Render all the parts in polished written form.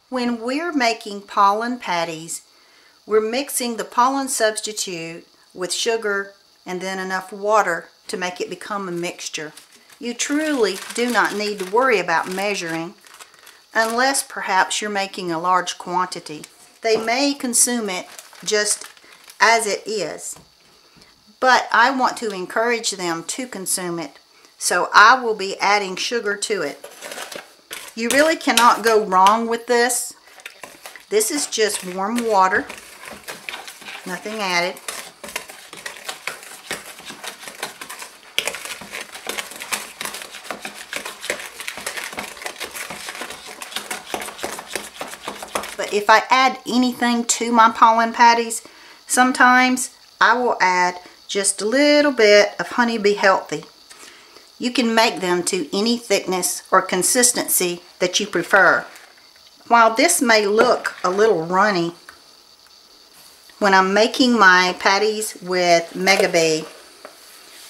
When we're making pollen patties, we're mixing the pollen substitute with sugar and then enough water to make it become a mixture. You truly do not need to worry about measuring unless perhaps you're making a large quantity. They may consume it just as it is, but I want to encourage them to consume it, so I will be adding sugar to it. You really cannot go wrong with this. This is just warm water, nothing added. But if I add anything to my pollen patties, sometimes I will add just a little bit of Honeybee Healthy. You can make them to any thickness or consistency that you prefer. While this may look a little runny, when I'm making my patties with Mega Bee,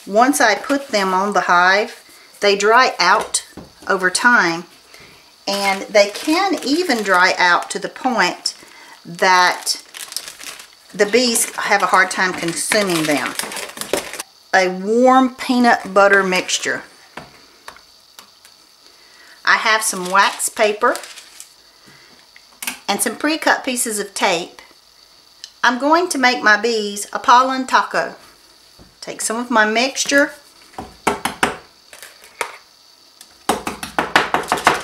once I put them on the hive, they dry out over time, and they can even dry out to the point that the bees have a hard time consuming them. A warm peanut butter mixture. I have some wax paper and some pre-cut pieces of tape. I'm going to make my bees a pollen taco. Take some of my mixture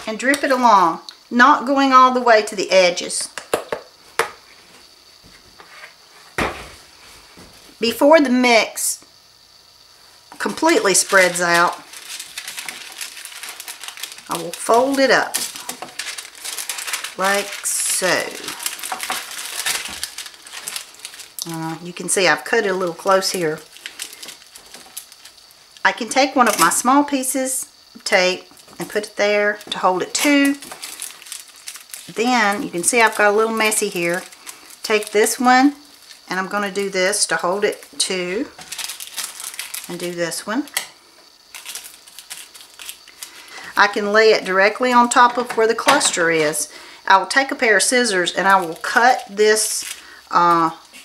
and drip it along, not going all the way to the edges. Before the mix completely spreads out, I will fold it up like so. You can see I've cut it a little close here. I can take one of my small pieces of tape and put it there to hold it to. Then you can see I've got a little messy here. Take this one and I'm going to do this to hold it to, and do this one. I can lay it directly on top of where the cluster is. I will take a pair of scissors and I will cut this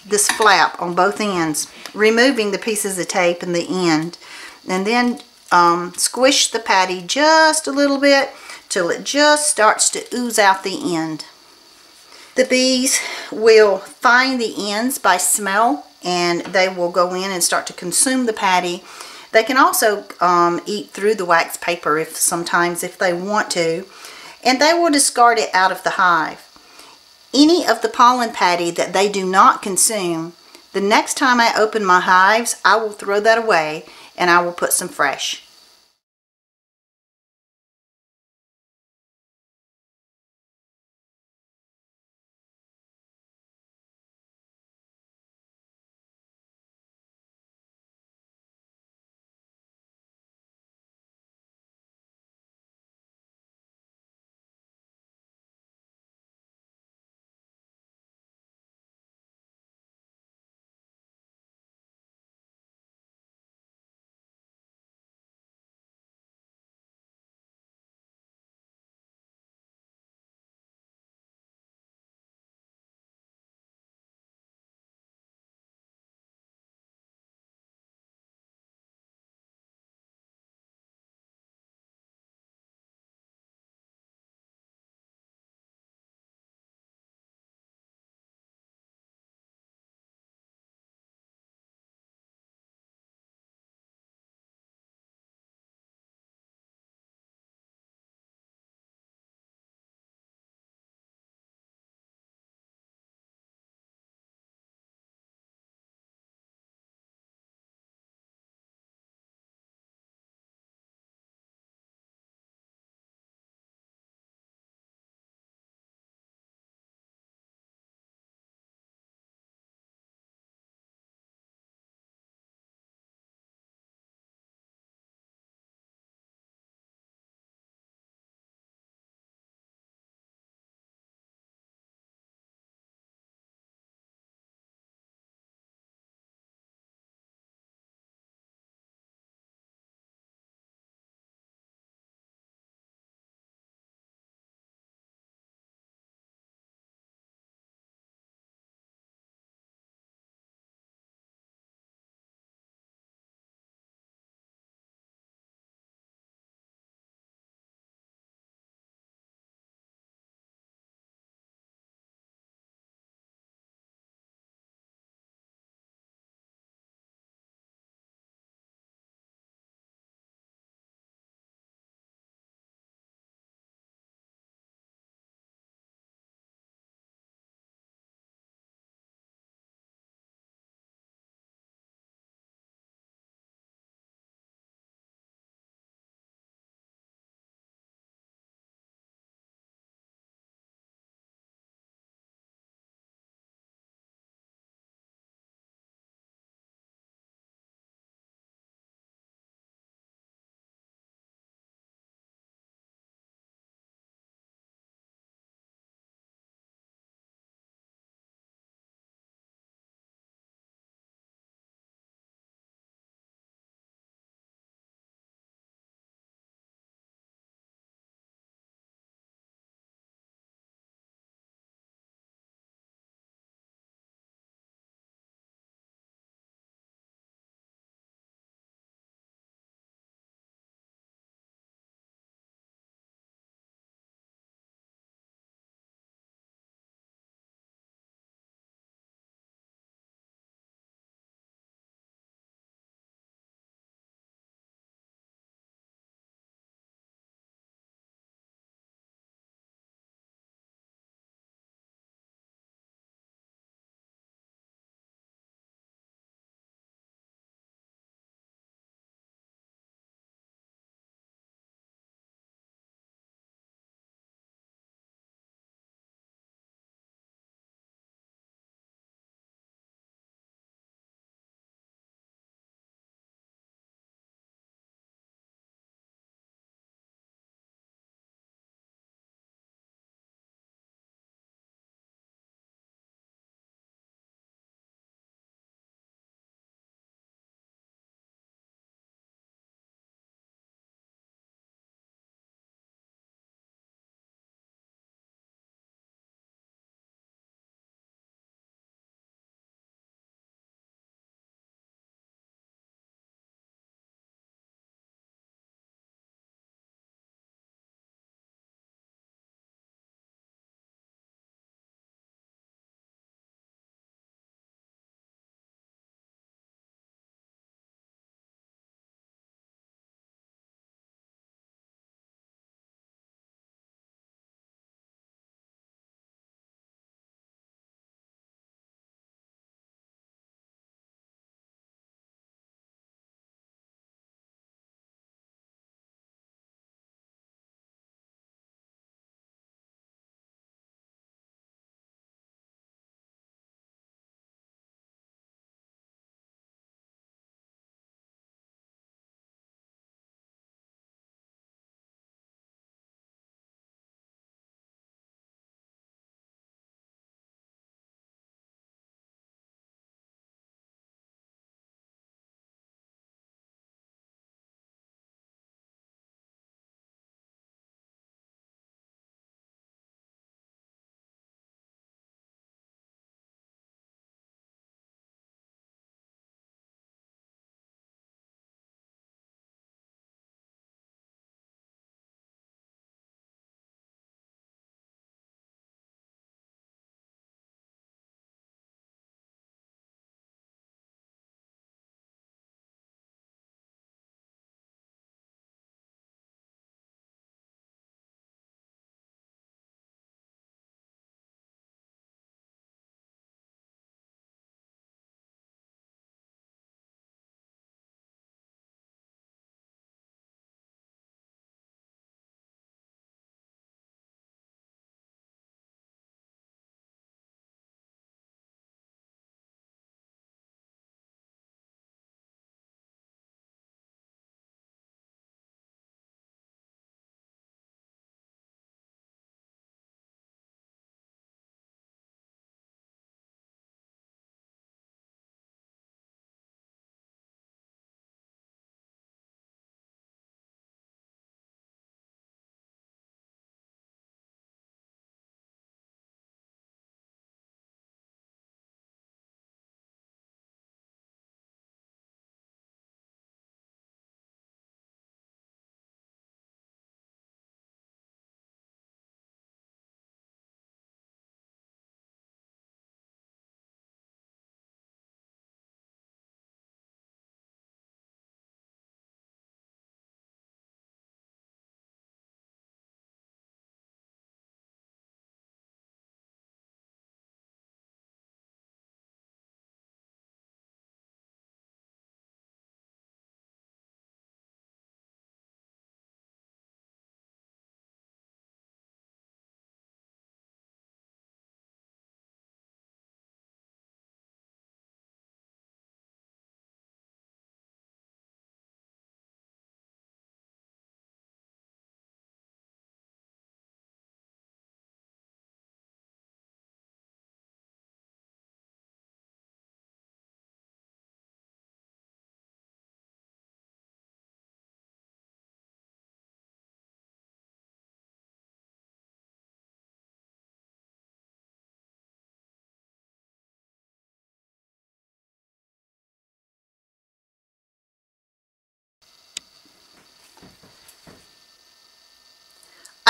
this flap on both ends, removing the pieces of tape in the end, and then squish the patty just a little bit till it just starts to ooze out the end. The bees will find the ends by smell, and they will go in and start to consume the patty. They can also eat through the wax paper sometimes if they want to, and they will discard it out of the hive. Any of the pollen patty that they do not consume, the next time I open my hives, I will throw that away and I will put some fresh.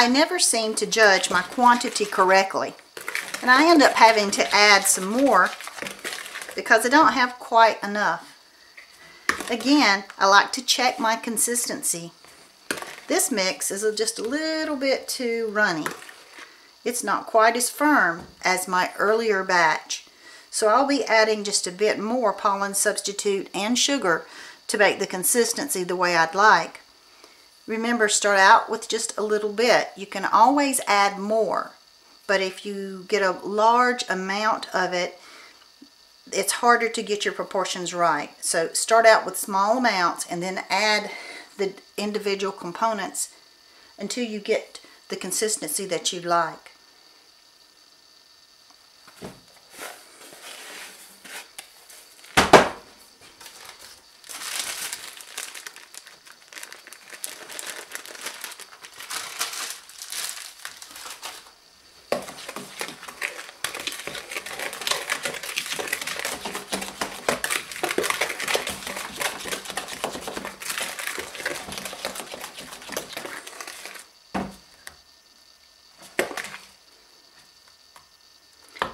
I never seem to judge my quantity correctly. And I end up having to add some more because I don't have quite enough. Again, I like to check my consistency. This mix is just a little bit too runny. It's not quite as firm as my earlier batch. So I'll be adding just a bit more pollen substitute and sugar to make the consistency the way I'd like. Remember, start out with just a little bit. You can always add more, but if you get a large amount of it, it's harder to get your proportions right. So start out with small amounts and then add the individual components until you get the consistency that you like.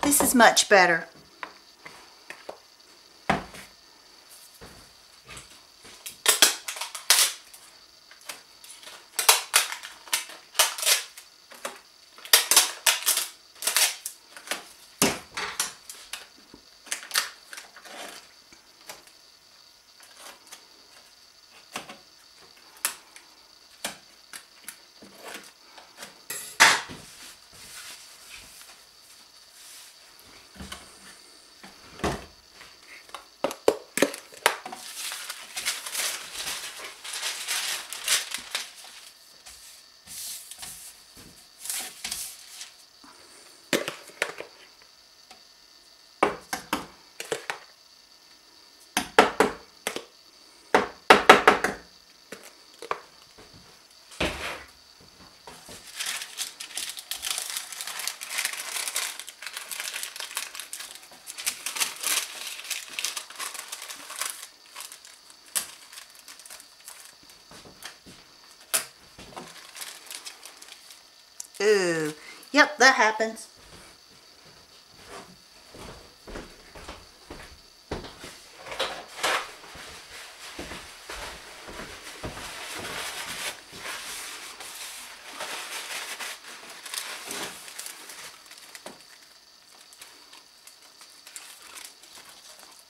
This is much better. Ooh, yep, that happens.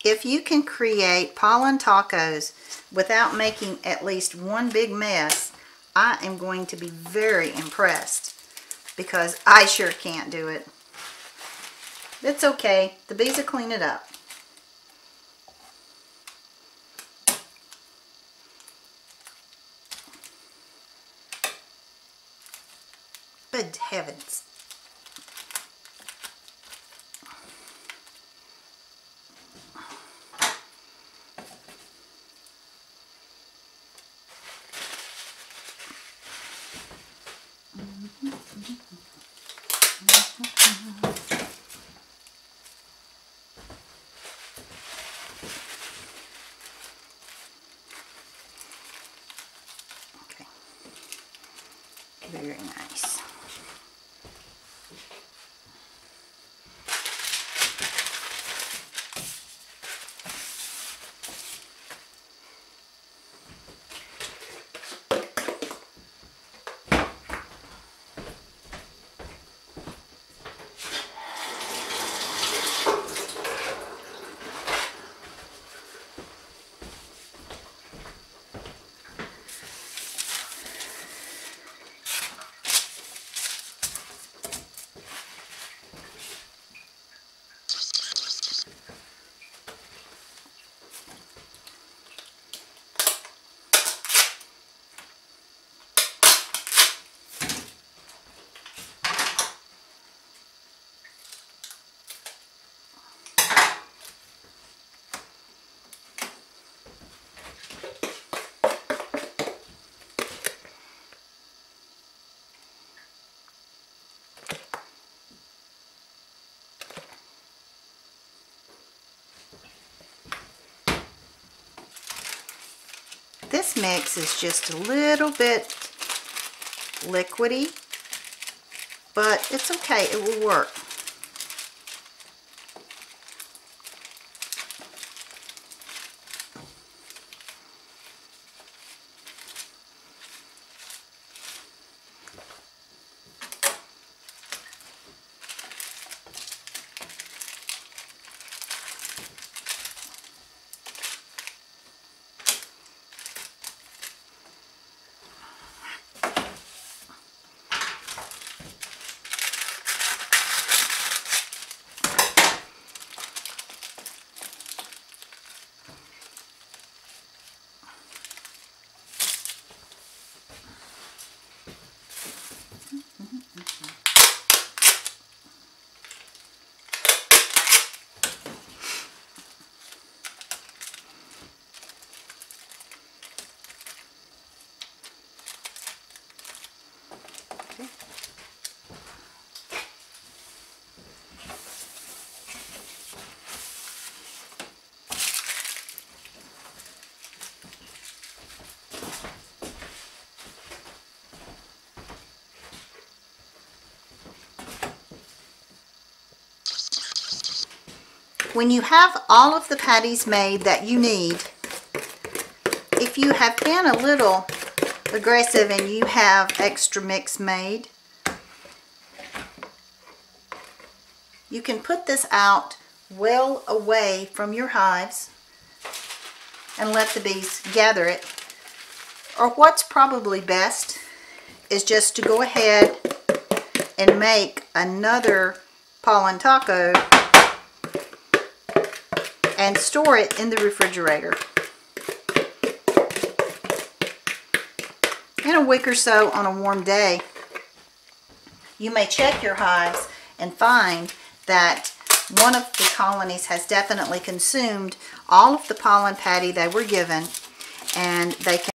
If you can create pollen tacos without making at least one big mess, I am going to be very impressed, because I sure can't do it. It's okay. The bees will clean it up. Good heavens. Okay. Very nice. This mix is just a little bit liquidy, but it's okay, it will work. When you have all of the patties made that you need, if you have been a little aggressive and you have extra mix made, you can put this out well away from your hives and let the bees gather it. Or what's probably best is just to go ahead and make another pollen taco and store it in the refrigerator. In a week or so on a warm day, you may check your hives and find that one of the colonies has definitely consumed all of the pollen patty they were given, and they can